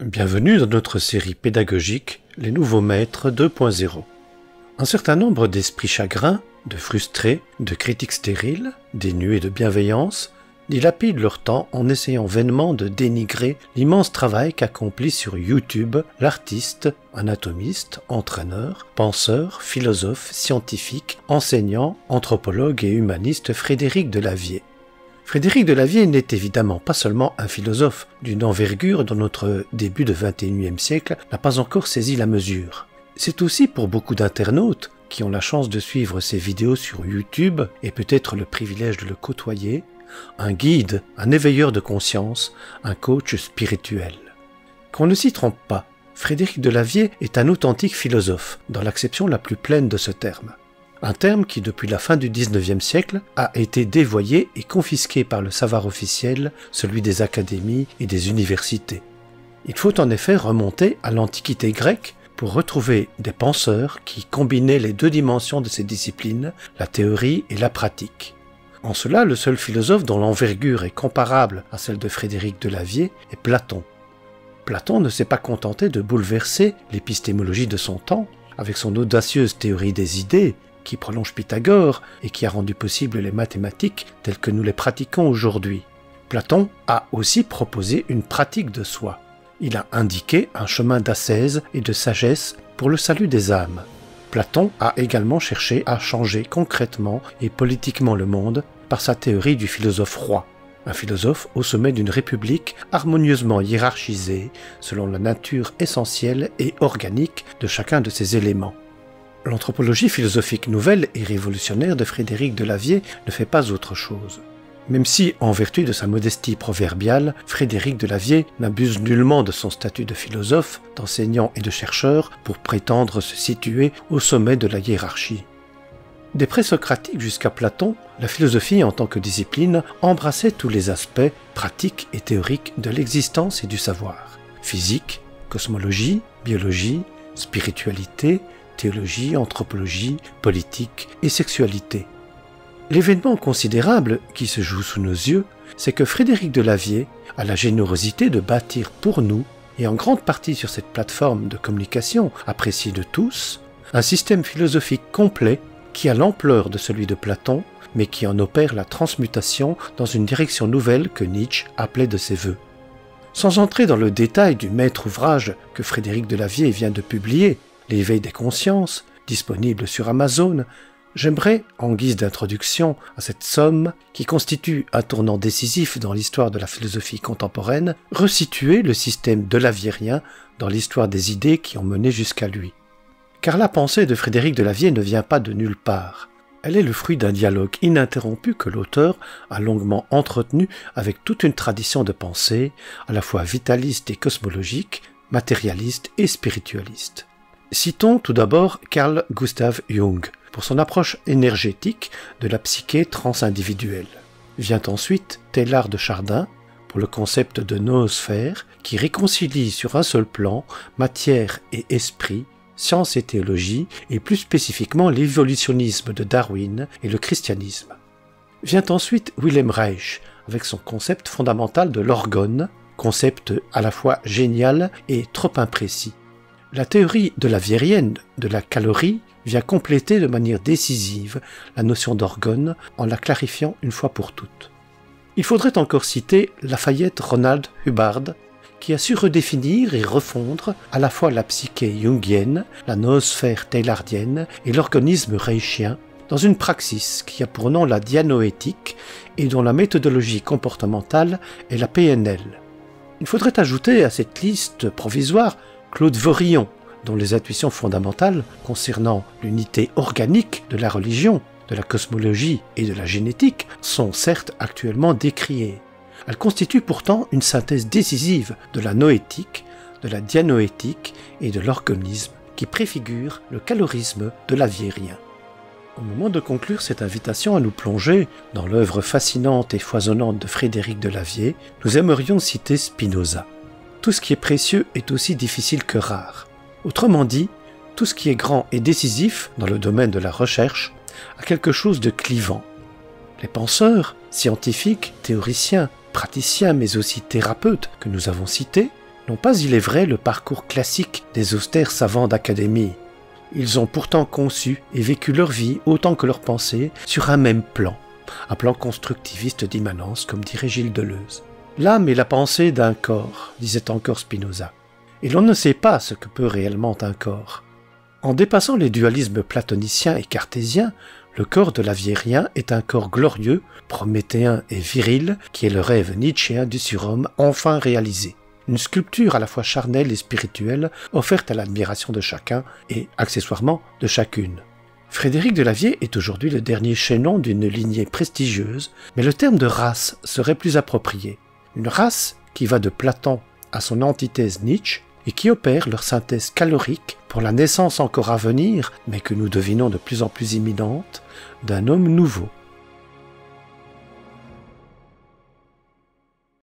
Bienvenue dans notre série pédagogique Les Nouveaux Maîtres 2.0. Un certain nombre d'esprits chagrins, de frustrés, de critiques stériles, dénués de bienveillance, dilapident leur temps en essayant vainement de dénigrer l'immense travail qu'accomplit sur YouTube l'artiste, anatomiste, entraîneur, penseur, philosophe, scientifique, enseignant, anthropologue et humaniste Frédéric Delavier. Frédéric Delavier n'est évidemment pas seulement un philosophe d'une envergure dont notre début de XXIe siècle n'a pas encore saisi la mesure. C'est aussi pour beaucoup d'internautes qui ont la chance de suivre ses vidéos sur YouTube et peut-être le privilège de le côtoyer, un guide, un éveilleur de conscience, un coach spirituel. Qu'on ne s'y trompe pas, Frédéric Delavier est un authentique philosophe, dans l'acception la plus pleine de ce terme. Un terme qui, depuis la fin du XIXe siècle, a été dévoyé et confisqué par le savoir officiel, celui des académies et des universités. Il faut en effet remonter à l'Antiquité grecque pour retrouver des penseurs qui combinaient les deux dimensions de ces disciplines, la théorie et la pratique. En cela, le seul philosophe dont l'envergure est comparable à celle de Frédéric Delavier est Platon. Platon ne s'est pas contenté de bouleverser l'épistémologie de son temps avec son audacieuse théorie des idées, qui prolonge Pythagore et qui a rendu possible les mathématiques telles que nous les pratiquons aujourd'hui. Platon a aussi proposé une pratique de soi. Il a indiqué un chemin d'ascèse et de sagesse pour le salut des âmes. Platon a également cherché à changer concrètement et politiquement le monde par sa théorie du philosophe roi, un philosophe au sommet d'une république harmonieusement hiérarchisée selon la nature essentielle et organique de chacun de ses éléments. L'anthropologie philosophique nouvelle et révolutionnaire de Frédéric Delavier ne fait pas autre chose. Même si, en vertu de sa modestie proverbiale, Frédéric Delavier n'abuse nullement de son statut de philosophe, d'enseignant et de chercheur pour prétendre se situer au sommet de la hiérarchie. Des présocratiques jusqu'à Platon, la philosophie en tant que discipline embrassait tous les aspects pratiques et théoriques de l'existence et du savoir. Physique, cosmologie, biologie, spiritualité, théologie, anthropologie, politique et sexualité. L'événement considérable qui se joue sous nos yeux, c'est que Frédéric Delavier a la générosité de bâtir pour nous, et en grande partie sur cette plateforme de communication appréciée de tous, un système philosophique complet qui a l'ampleur de celui de Platon, mais qui en opère la transmutation dans une direction nouvelle que Nietzsche appelait de ses vœux. Sans entrer dans le détail du maître ouvrage que Frédéric Delavier vient de publier, L'éveil des consciences, disponible sur Amazon, j'aimerais, en guise d'introduction à cette somme qui constitue un tournant décisif dans l'histoire de la philosophie contemporaine, resituer le système delaviérien dans l'histoire des idées qui ont mené jusqu'à lui. Car la pensée de Frédéric Delavier ne vient pas de nulle part. Elle est le fruit d'un dialogue ininterrompu que l'auteur a longuement entretenu avec toute une tradition de pensée, à la fois vitaliste et cosmologique, matérialiste et spiritualiste. Citons tout d'abord Carl Gustav Jung pour son approche énergétique de la psyché transindividuelle. Vient ensuite Teilhard de Chardin pour le concept de noosphère qui réconcilie sur un seul plan matière et esprit, science et théologie et plus spécifiquement l'évolutionnisme de Darwin et le christianisme. Vient ensuite Wilhelm Reich avec son concept fondamental de l'orgone, concept à la fois génial et trop imprécis. La théorie delaviérienne de la calorie vient compléter de manière décisive la notion d'orgone en la clarifiant une fois pour toutes. Il faudrait encore citer Lafayette Ronald Hubbard, qui a su redéfinir et refondre à la fois la psyché jungienne, la noosphère teilhardienne et l'organisme reichien dans une praxis qui a pour nom la dianoéthique et dont la méthodologie comportementale est la PNL. Il faudrait ajouter à cette liste provisoire Claude Vorillon, dont les intuitions fondamentales concernant l'unité organique de la religion, de la cosmologie et de la génétique sont certes actuellement décriées. Elles constituent pourtant une synthèse décisive de la noétique, de la dianoétique et de l'organisme qui préfigure le calorisme delaviérien. Au moment de conclure cette invitation à nous plonger dans l'œuvre fascinante et foisonnante de Frédéric Delavier, nous aimerions citer Spinoza. Tout ce qui est précieux est aussi difficile que rare. Autrement dit, tout ce qui est grand et décisif dans le domaine de la recherche a quelque chose de clivant. Les penseurs, scientifiques, théoriciens, praticiens mais aussi thérapeutes que nous avons cités n'ont pas, il est vrai, le parcours classique des austères savants d'académie. Ils ont pourtant conçu et vécu leur vie autant que leurs pensées sur un même plan, un plan constructiviste d'immanence, comme dirait Gilles Deleuze. L'âme est la pensée d'un corps, disait encore Spinoza. Et l'on ne sait pas ce que peut réellement un corps. En dépassant les dualismes platoniciens et cartésiens, le corps de l'Aviérien est un corps glorieux, prométhéen et viril, qui est le rêve nietzschéen du surhomme enfin réalisé. Une sculpture à la fois charnelle et spirituelle, offerte à l'admiration de chacun et, accessoirement, de chacune. Frédéric de Lavier est aujourd'hui le dernier chaînon d'une lignée prestigieuse, mais le terme de race serait plus approprié. Une race qui va de Platon à son antithèse Nietzsche et qui opère leur synthèse calorique pour la naissance encore à venir, mais que nous devinons de plus en plus imminente, d'un homme nouveau.